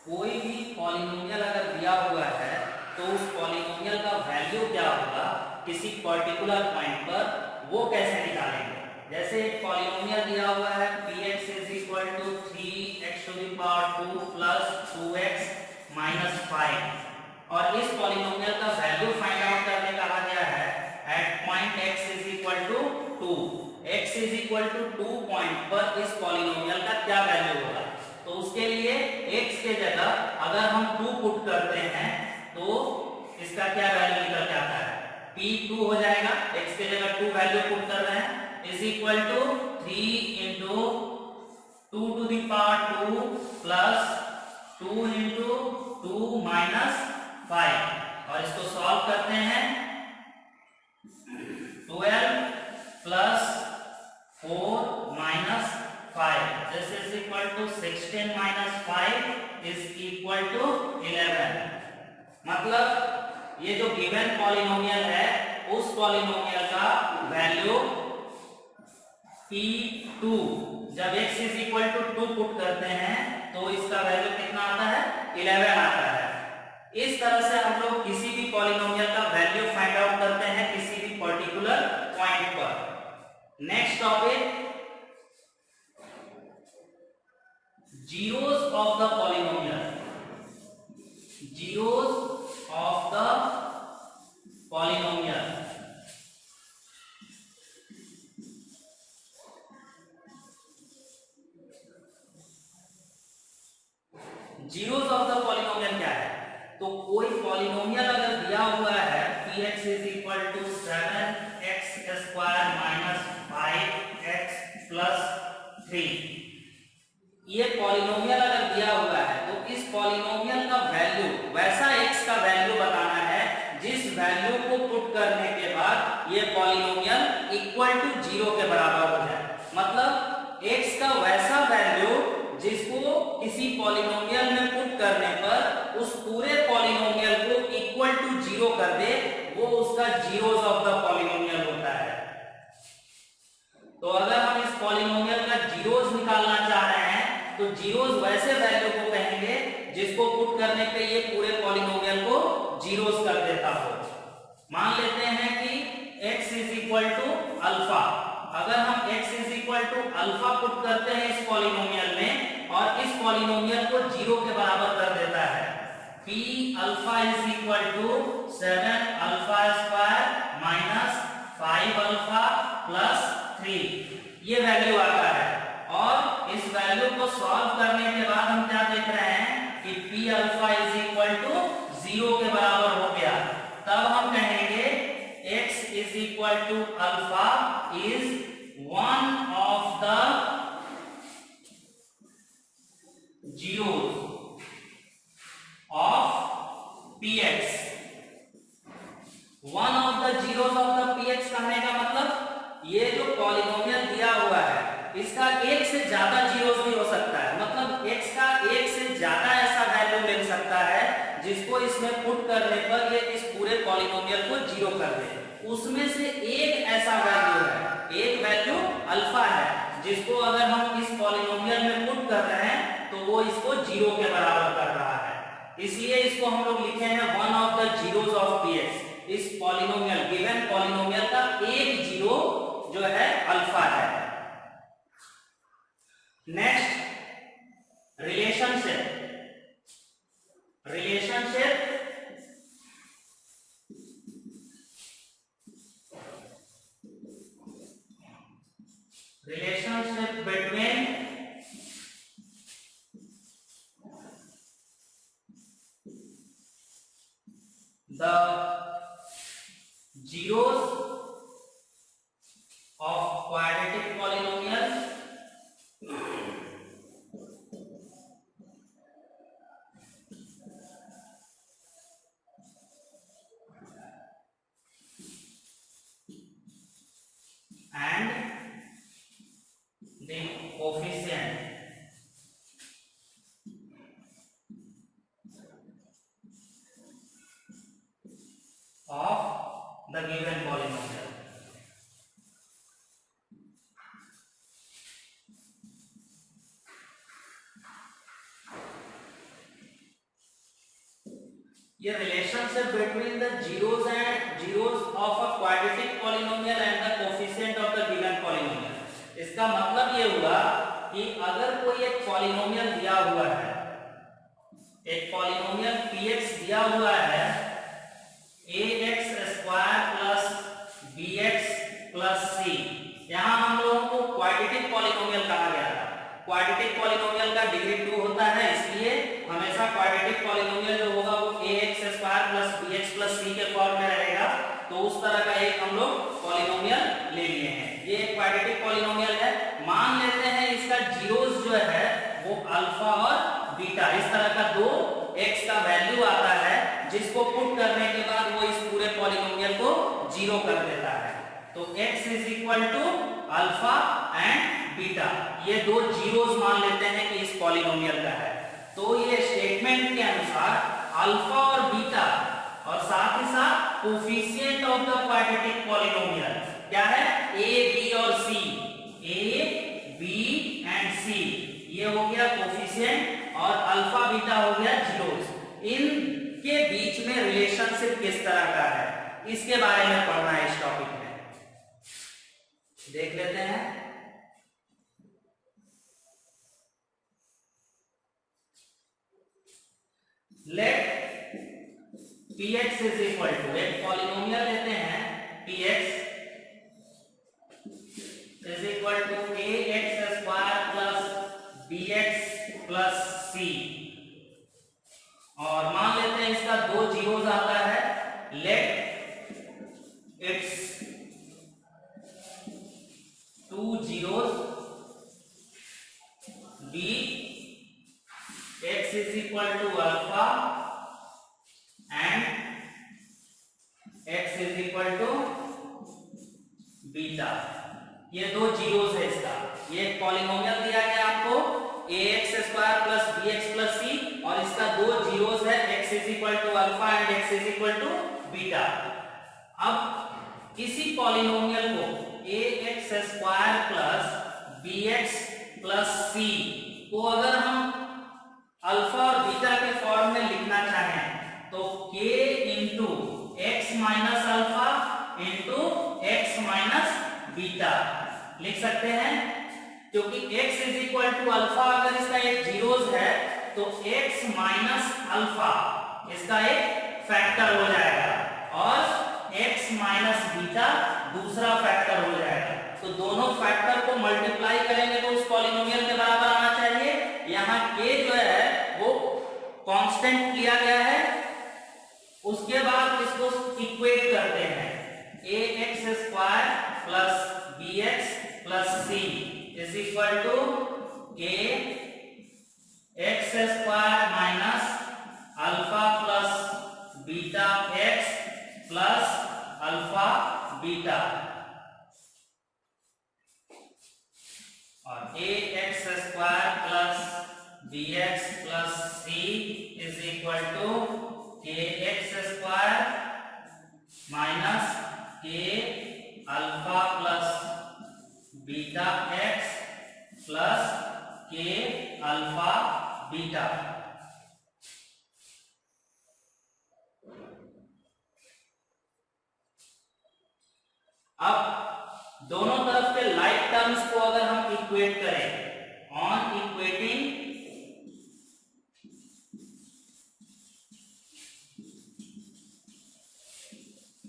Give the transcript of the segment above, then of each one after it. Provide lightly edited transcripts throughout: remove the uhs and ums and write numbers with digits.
कोई भी पॉलिनोमियल अगर दिया हुआ है तो उस पॉलिनोमियल का वैल्यू क्या होगा किसी पर्टिकुलर पॉइंट पर, वो कैसे निकालेंगे। जैसे एक पॉलिनोमियल दिया हुआ है px is equal to 3x to the power 2 plus 2x minus 5 और इस पॉलिनोमियल का वैल्यू फाइंड आउट करने कहा गया है at point x is equal to 2। x is equal to 2 point पर इस पॉलिनोमियल का क्या वैल्यू होगा। तो उसके लिए x के जगह अगर हम 2 पुट करते हैं तो इसका क्या वैल्यू निकल के आता है, p2 हो जाएगा। x के जगह 2 वैल्यू पुट कर रहे हैं is equal to 3 into 2 to the power 2 plus 2 into 2 minus 5 और इसको सॉल्व करते हैं 12 plus 4 minus 5 this is equal to 16 minus 5 is equal to 11। मतलब ये जो गिवन पॉलिनोमियल है उस पॉलिनोमियल का वैल्यू p2 जब x is equal to 2 put करते हैं तो इसका वैल्यू कितना आता है, 11 आता है। इस तरह से हम लोग किसी भी पॉलिनोमियल का वैल्यू फाइंड आउट करते हैं किसी भी पर्टिकुलर पॉइंट पर। Next topic, zeros of the polynomial। zeros of the polynomial। zeros of the polynomial क्या है, तो कोई पॉलिनोमियल अगर दिया हुआ है px is equal to 7x square minus 5x plus 3, ये पॉलिनोमियल अगर दिया हुआ है तो इस पॉलिनोमियल का वैल्यू वैसा x का वैल्यू बताना है जिस वैल्यू को पुट करने के बाद ये पॉलिनोमियल इक्वल टू 0 के बराबर हो जाए। मतलब x का वैसा वैल्यू जिसको किसी पॉलिनोमियल में पुट करने पर उस पूरे पॉलिनोमियल को इक्वल टू 0 कर दे, वो उसका जीरोस ऑफ द पॉलिनोमियल होता है। तो अगर हम इस पॉलिनोमियल का जीरोस निकालना चाह रहे हैं तो जीरोस वैसे वैल्यू को कहेंगे जिसको पुट करने पे ये पूरे पॉलिनोमियल को जीरोस कर देता हो। मान लेते हैं कि x is equal to alpha, अगर हम x is equal to alpha put करते हैं इस पॉलिनोमियल में और इस पॉलिनोमियल को 0 के बराबर कर देता है, p alpha is equal to 7 alpha square minus 5 alpha plus 3 ये वैल्यू आता है। और इस वैल्यू को सॉल्व करने के बाद हम क्या देख रहे हैं कि p alpha is equal to 0 के बराबर हो गया, तब हम कहेंगे x is equal to alpha is one of the zeros of px। One of the zeros of the px कहने का मतलब ये जो पॉलिनोमियल दिया हुआ है इसका एक से ज्यादा जीरोस भी हो सकता है। मतलब x का एक से ज्यादा ऐसा वैल्यू मिल सकता है जिसको इसमें पुट करने पर ये इस पूरे पॉलिनोमियल को 0 कर दे। उसमें से एक ऐसा वैल्यू है, एक वैल्यू अल्फा है जिसको अगर हम इस पॉलिनोमियल में पुट कर रहे हैं तो वो इसको 0 के बराबर कर रहा है। इसलिए इसको हम लोग लिखे हैं one of the zeros of px। इस पॉलिनोमियल गिवन पॉलिनोमियल का एक जीरो जो है अल्फा है। Next relationship, relationship between the zeros of quadratic polynomial and the coefficient of the given polynomial। ये relationship between the zeros of a quadratic polynomial and the coefficient of the given polynomial. इसका मतलब ये हुआ कि अगर कोई एक polynomial दिया हुआ है, एक पॉलिनोमियल px दिया हुआ है ax square plus bx plus c, यहां हम लोगों को क्वाड्रेटिक पॉलिनोमियल कहा गया था। क्वाड्रेटिक पॉलिनोमियल का डिग्री 2 होता है, इसलिए हमेशा क्वाड्रेटिक पॉलिनोमियल जो होगा वो ax square plus bx plus c के फॉर्म में रहेगा। तो उस तरह का एक हम लोग पॉलिनोमियल ले लिए हैं। ये एक क्वाड्रेटिक पॉलिनोमियल है। मान लेते हैं इसका जीरोस जो है वो अल्फा और बीटा, इस तरह का दो x का वैल्यू आता है, जिसको पुट करने के बाद वो इस पूरे पॉलिनोमियल को जीरो कर देता है। तो x is equal to alpha and beta, ये दो जीरोस मान लेते हैं कि इस पॉलिनोमियल का है। तो ये स्टेटमेंट के अनुसार अल्फा और बीटा और साथ ही साथ coefficient of the quadratic polynomial क्या है, a b और c, a b and c, ये हो गया कोफिशिएंट और अल्फा बीटा हो गया जीरोस। इनके बीच में रिलेशनशिप किस तरह का है, इसके बारे में पढ़ना है इस टॉपिक में। देख लेते हैं। Let px is equal to, एक पॉलिनोमियल लेते हैं px is equal to ax square plus bx plus c, और मान लेते हैं इसका दो जीरोस आता है। Let its two zeros be x is equal to alpha and x is equal to beta. ये दो जीरोस है इसका। ये एक पॉलिनोमियल दिया गया आपको ax square plus bx plus c, और इसका दो जीरोस है x is equal to alpha and x is equal to beta. अब इसी पॉलिनोमियल को ax square plus bx plus c को अगर हम अल्फा और बीटा के फॉर्म में लिखना चाहें तो k into x minus alpha into x minus beta लिख सकते हैं, क्योंकि x is equal to alpha अगर इसका एक जीरोस है तो x माइनस अल्फा इसका एक फैक्टर हो जाएगा और x माइनस बीटा दूसरा फैक्टर हो जाएगा। तो दोनों फैक्टर को मल्टीप्लाई करेंगे तो उस पॉलिनोमियल के बराबर आना चाहिए। यहाँ k जो है वो कांस्टेंट लिया गया है, उसके बाद इसको इक्वेट करते हैं ax square plus bx plus c is equal to a x square minus alpha plus beta x plus alpha beta, और ax square plus bx plus c is equal to kx square minus k alpha plus beta x plus k alpha beta. अब दोनों तरफ के like terms को अगर हम equate करें, on equating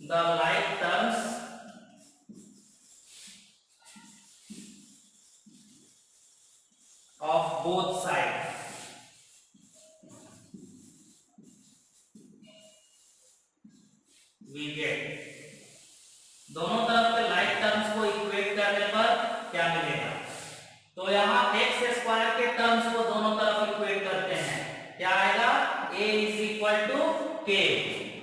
the like terms of both sides, we get, दोनों तरफ के लाइक टर्म्स को इक्वेट करने पर क्या मिलेगा। तो यहाँ x स्क्वायर के टर्म्स को दोनों तरफ इक्वेट करते हैं, क्या आएगा, a is equal to k,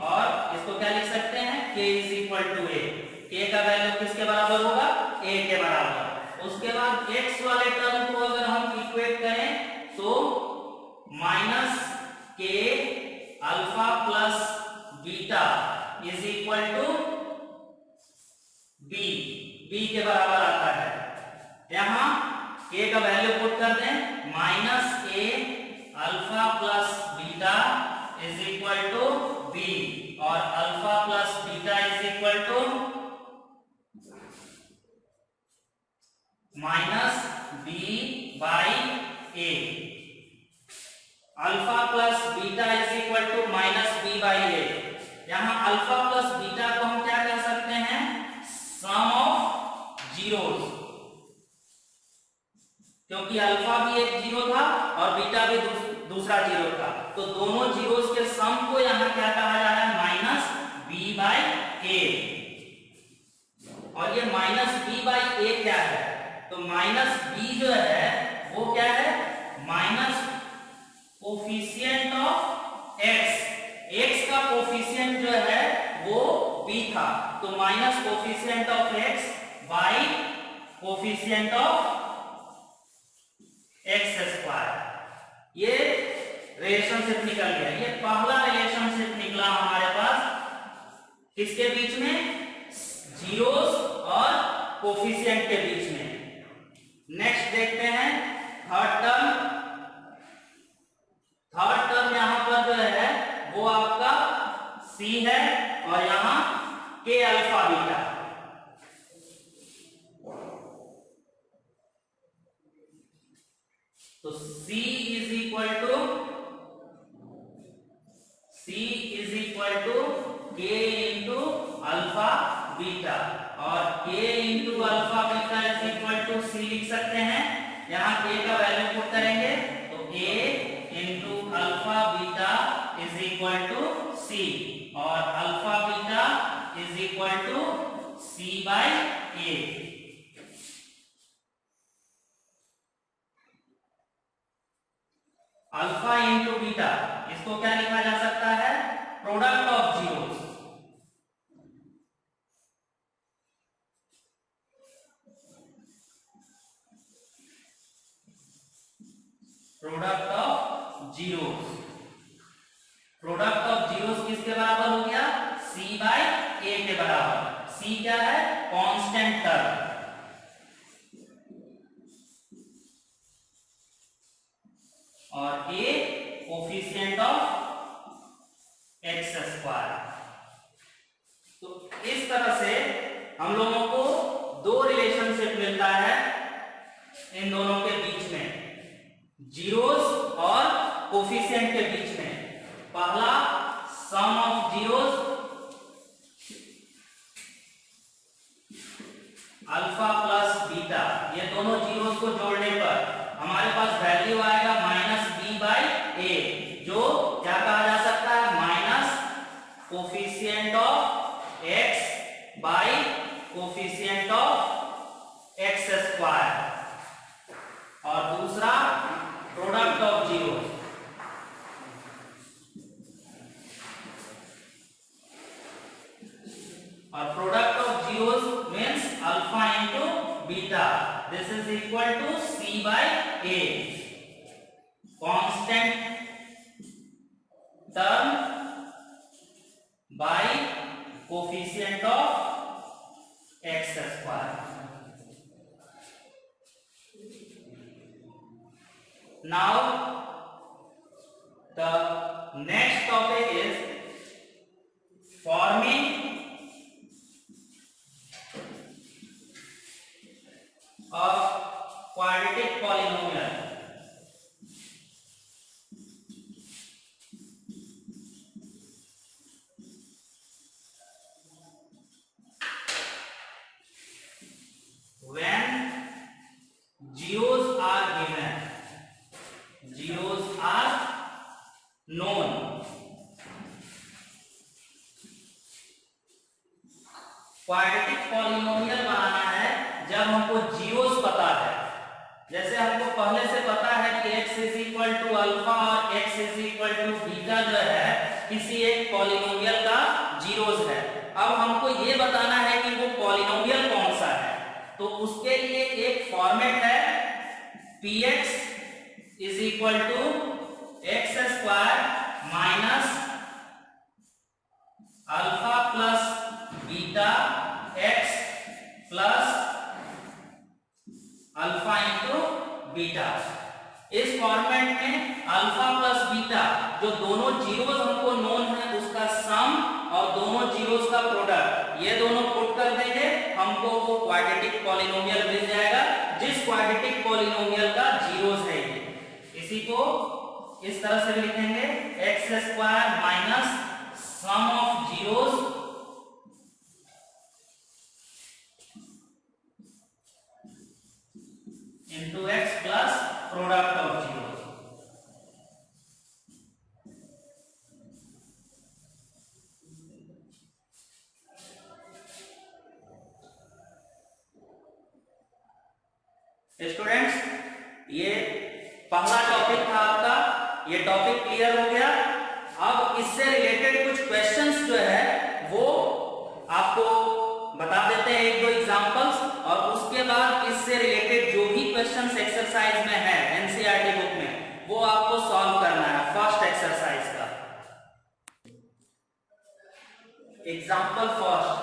और इसको क्या लिख सकते हैं, k is equal to a। k का वैल्यू किसके बराबर होगा, a के बराबर। उसके बाद x वाले टर्म को अगर हम इक्वेट करें तो minus k alpha plus beta is equal to b, b के बराबर आता है। यहां k का वैल्यू पुट कर दें, minus a alpha plus beta is equal to B और alpha plus beta is equal to minus B by A. Alpha plus beta is equal to minus B by A. यहां alpha plus beta को हम क्या कह सकते हैं, सम of zeros, क्योंकि alpha भी एक जीरो था और बीटा भी दूसरा जीरो था, तो दोनों जीरोस के सम को यहां क्या कहा जा रहा है, माइनस बी बाई ए। और ये माइनस बी बाई ए क्या है, तो माइनस बी जो है वो क्या है, minus coefficient of x. X का कोफिशिएंट जो है वो बी था, तो minus coefficient of X by coefficient of X square. ये रिलेशनशिप निकल गया। ये पहला रिलेशनशिप निकला हमारे पास किसके बीच में, जीरोस और कोफिशिएंट के बीच में। नेक्स्ट देखते हैं थर्ड टर्म। थर्ड टर्म यहां पर जो है वो आपका सी है और यहां के अल्फा बीटा। तो C is equal to K into alpha beta और K into alpha beta is equal to C लिख सकते हैं। यहां K का वैल्यू पुट करेंगे तो A into alpha beta is equal to C और alpha beta is equal to C by A। Alpha into beta, इसको क्या लिखा जा सकता है, product of zeros. Product of zeros. Product of zeros किसके बराबर हो गया, सी बाई ए के बराबर। सी क्या है, कांस्टेंट टर्म, और ए कोफिशिएंट ऑफ एक्स स्क्वायर। तो इस तरह से हम लोगों को दो रिलेशनशिप मिलता है इन दोनों के बीच में, जीरोस और कोफिशिएंट के बीच में। पहला sum of zeros alpha plus beta, ये दोनों जीरोस को जोड़ने पर हमारे पास वैल्यू आएगा माइनस बी बाई ए, जो क्या कहा जा सकता है, minus coefficient of X by coefficient of X square. और दूसरा प्रोडक्ट ऑफ जीरोस, और product of zeros means alpha into beta. This is equal to C by A, constant term by coefficient of X square. Now the next topic is forming a quadratic polynomial. When zeros are given, zeros are known. Quadratic polynomial बनाना है जब हमको zeros पता है। जैसे हमको पहले से पता है कि x is equal to alpha और x is equal to beta जो है किसी एक पॉलिनोमियल का जीरोस है। अब हमको ये बताना है कि वो पॉलिनोमियल कौन सा है, तो उसके लिए एक फॉर्मेट है px is equal to x square minus alpha plus beta x plus alpha into beta. इस फॉर्मेट में अल्फा प्लस बीटा, जो दोनों जीरोस हमको नोन है उसका सम और दोनों जीरोस का प्रोडक्ट, ये दोनों पुट कर देंगे, हमको वो क्वाड्रेटिक पॉलिनोमियल मिल जाएगा, जिस क्वाड्रेटिक पॉलिनोमियल का जीरोस है ये। इसी को इस तरह से लिखेंगे x square minus sum of zeros into x plus product of zeros। Students, ये पहला टॉपिक था आपका, ये टॉपिक क्लियर हो गया। अब इससे रिलेटेड कुछ क्वेश्चंस जो है वो आपको बता देते हैं, एक दो एग्जांपल्स, और उसके बाद इससे रिलेटेड जो भी क्वेश्चंस एक्सरसाइज में है एनसीईआरटी बुक में, वो आपको सॉल्व करना है फर्स्ट एक्सरसाइज का। Example first,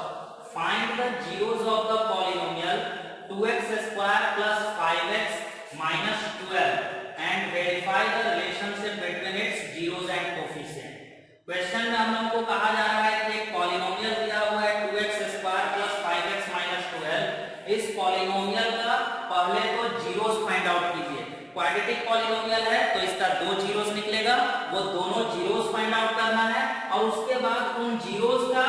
find the zeros of the polynomial 2x square plus 5x minus 12 and verify the relationship between its zeros and coefficient. Question में हम लोग को कहा जा रहा है कि एक पॉलिनोमियल दिया हुआ है 2x square plus 5x minus 12। इस पॉलिनोमियल का पहले तो जीरोस फाइंड आउट कीजिए। क्वाड्रेटिक पॉलिनोमियल है तो इसका दो जीरोस निकलेगा, वो दोनों जीरोस फाइंड आउट करना है, और उसके बाद उन जीरोस का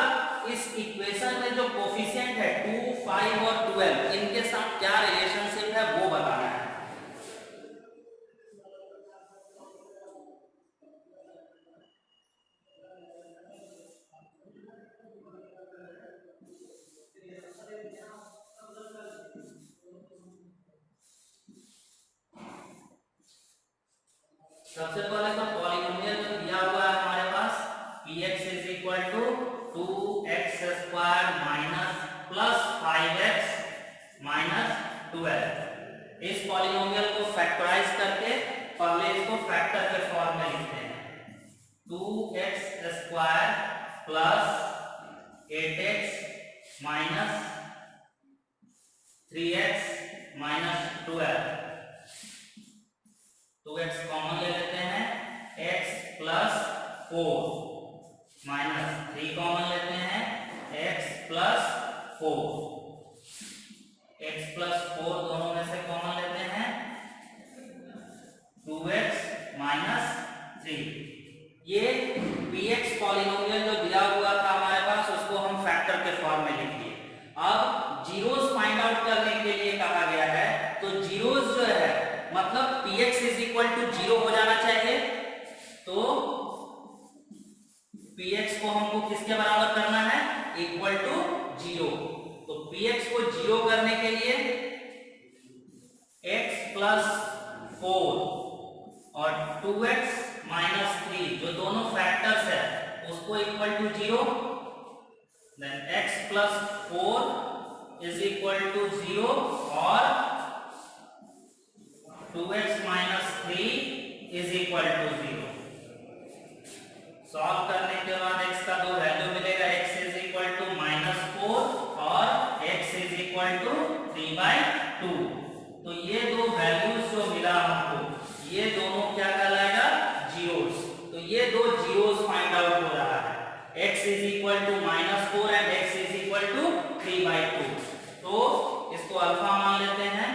इस इक्वेशन में जो कोफिशिएंट है 2, 5 और 12, इनके साथ क्या रिलेशनशिप है वो बताना है। सबसे पहले तो पॉलिनोमियल जो दिया हुआ है हमारे पास px is equal to 2x square minus plus 5x minus 12। इस पॉलिनोमियल को फैक्टराइज करके पहले इसको फैक्टर के फॉर्म में लिखते हैं। 2x square plus 8x minus 3x minus 12। 2x common ले लेते हैं, x प्लस 4 माइनस 3 कॉमन लेते हैं, x प्लस 4। x प्लस 4 दोनों में से कॉमन लेते हैं, 2x माइनस 3। ये px पॉलिनोमियल जो दिया हुआ था हमारे पास, उसको हम फैक्टर के फॉर्म में लिख दिए। अब जीरोस फाइंड आउट करने के लिए कहा गया है, तो जीरोस जो है मतलब px इज इक्वल टू 0 हो जाना चाहिए। तो px को हमको किसके बराबर करना है, इक्वल टू 0। तो px को 0 करने के लिए x प्लस 4 और 2x माइनस 3 जो दोनों फैक्टर्स है उसको equal to 0, then x plus 4 is equal to 0 और 2x minus 3 is equal to 0। Solve करने के बाद x का दो वैल्यू मिलेगा, x is equal to minus 4 और x इज इक्वल टू 3/2। तो ये दो वैल्यूज जो मिला हमको, ये दोनों क्या कहलाएगा, जीरोस। तो ये दो जीरोस फाइंड आउट हो रहा है, x is equal to minus 4 and x is equal to 3/2। तो इसको अल्फा मान लेते हैं,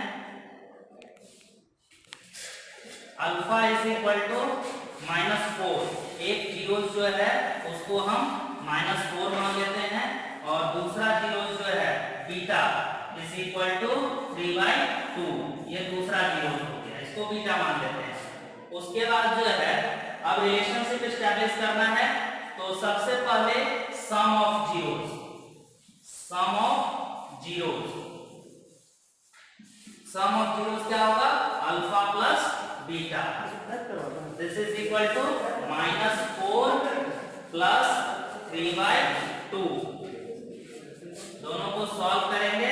alpha is equal to minus 4। एक जीरो जो है उसको हम माइनस 4 मान लेते हैं, और दूसरा जीरो जो है बीटा इज इक्वल टू 3/2। ये दूसरा जीरो हो गया, इसको बीटा मान लेते हैं। उसके बाद जो है अब रिलेशनशिप एस्टैब्लिश करना है, तो सबसे पहले sum of zeros, sum of zeros, sum of zeros क्या होगा, alpha plus beta. This is equal to minus 4 plus 3/2। दोनों को सॉल्व करेंगे,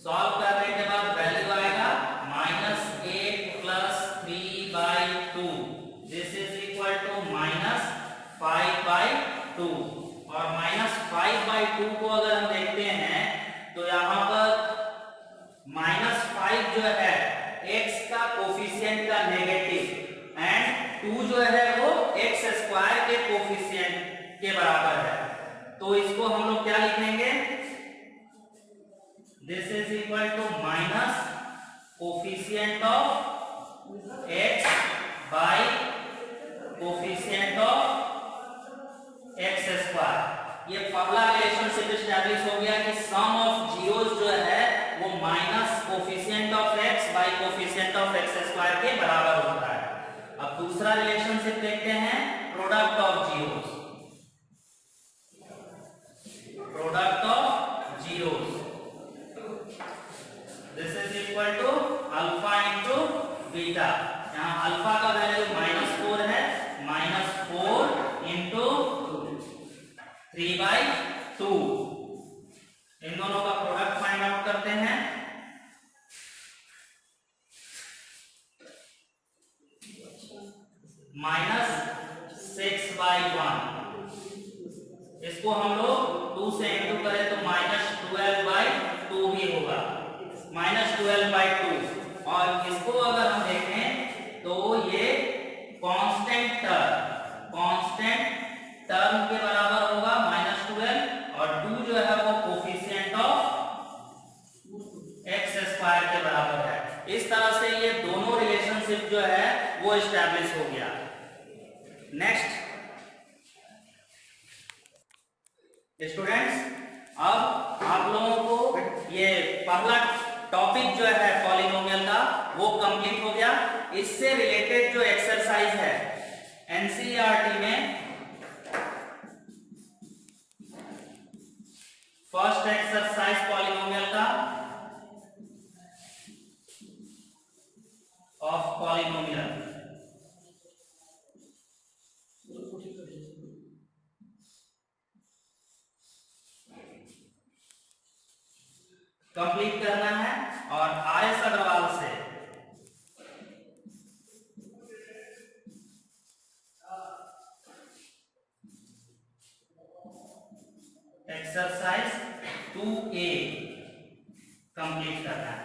सॉल्व करने के बाद वैल्यू आएगा minus 8 plus 3/2। This is equal to minus 5/2। और माइनस 5/2 को अगर हम देखते हैं तो यहाँ पर माइनस 5 जो है x का कोफिशिएंट का नेगेटिव एंड 2 जो है वो x स्क्वायर के कोफिशिएंट के बराबर है। तो इसको हम लोग क्या लिखेंगे, this is equal to minus coefficient of x by coefficient of x square. ये पहला रिलेशनशिप एस्टैब्लिश हो गया कि सम ऑफ जीरोस जो है वो minus coefficient of x by coefficient of x square के बराबर होता है। अब दूसरा रिलेशनशिप देखते हैं, product of zeros, product of zeros, this is equal to alpha into beta. यहाँ अल्फा का वैल्यू -4 है, -4 इंटू 3/2। इन दोनों का प्रोडक्ट फाइंड आउट करते हैं। -6/1, इसको हम लोग 2 से इंटू करें तो -12/2 भी होगा, -12/2। और इसको अगर हम देखें तो ये कांस्टेंट टर्म के बराबर होगा -12, और 2 जो है वो कोफिशिएंट ऑफ x स्क्वायर के बराबर है। इस तरह से ये दोनों रिलेशनशिप जो है वो एस्टैब्लिश हो गया। नेक्स्ट स्टूडेंट्स, अब आप लोगों को ये पहला टॉपिक जो है पॉलिनोमियल का वो कंप्लीट हो गया। इससे रिलेटेड जो एक्सरसाइज है एनसीईआरटी में फर्स्ट एक्सरसाइज पॉलिनोमियल का ऑफ पॉलिनोमियल, कंप्लीट करना है। और आर.एस. अग्रवाल से एक्सरसाइज 2A कंप्लीट करना है।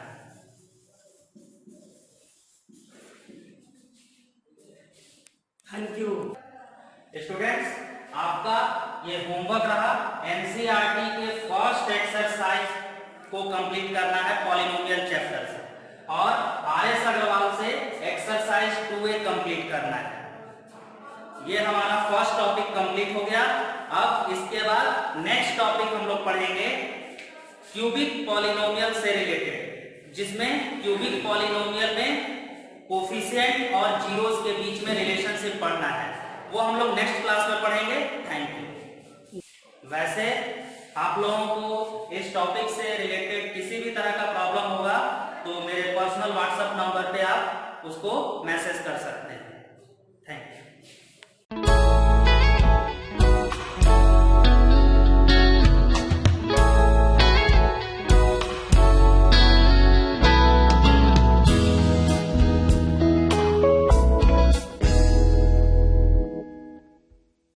थैंक यू स्टूडेंट्स, आपका ये होमवर्क रहा। एनसीईआरटी के फर्स्ट एक्सरसाइज को कंप्लीट करना है पॉलिनोमियल चैप्टर से, और आर.एस. अग्रवाल से एक्सरसाइज 2A कंप्लीट करना है। ये हमारा फर्स्ट टॉपिक कंप्लीट हो गया। अब इसके बाद नेक्स्ट टॉपिक हम लोग पढ़ेंगे क्यूबिक पॉलिनोमियल से रिलेटेड, जिसमें क्यूबिक पॉलिनोमियल में कोफिशिएंट और जीरोस के बीच में रिलेशनशिप पढ़ना है। वो हम लोग नेक्स्ट क्लास में पढ़ेंगे। Thank you. वैसे आप लोगों को इस टॉपिक से रिलेटेड किसी भी तरह का प्रॉब्लम होगा तो मेरे पर्सनल व्हाट्सएप नंबर पे आप उसको मैसेज कर सकते हैं।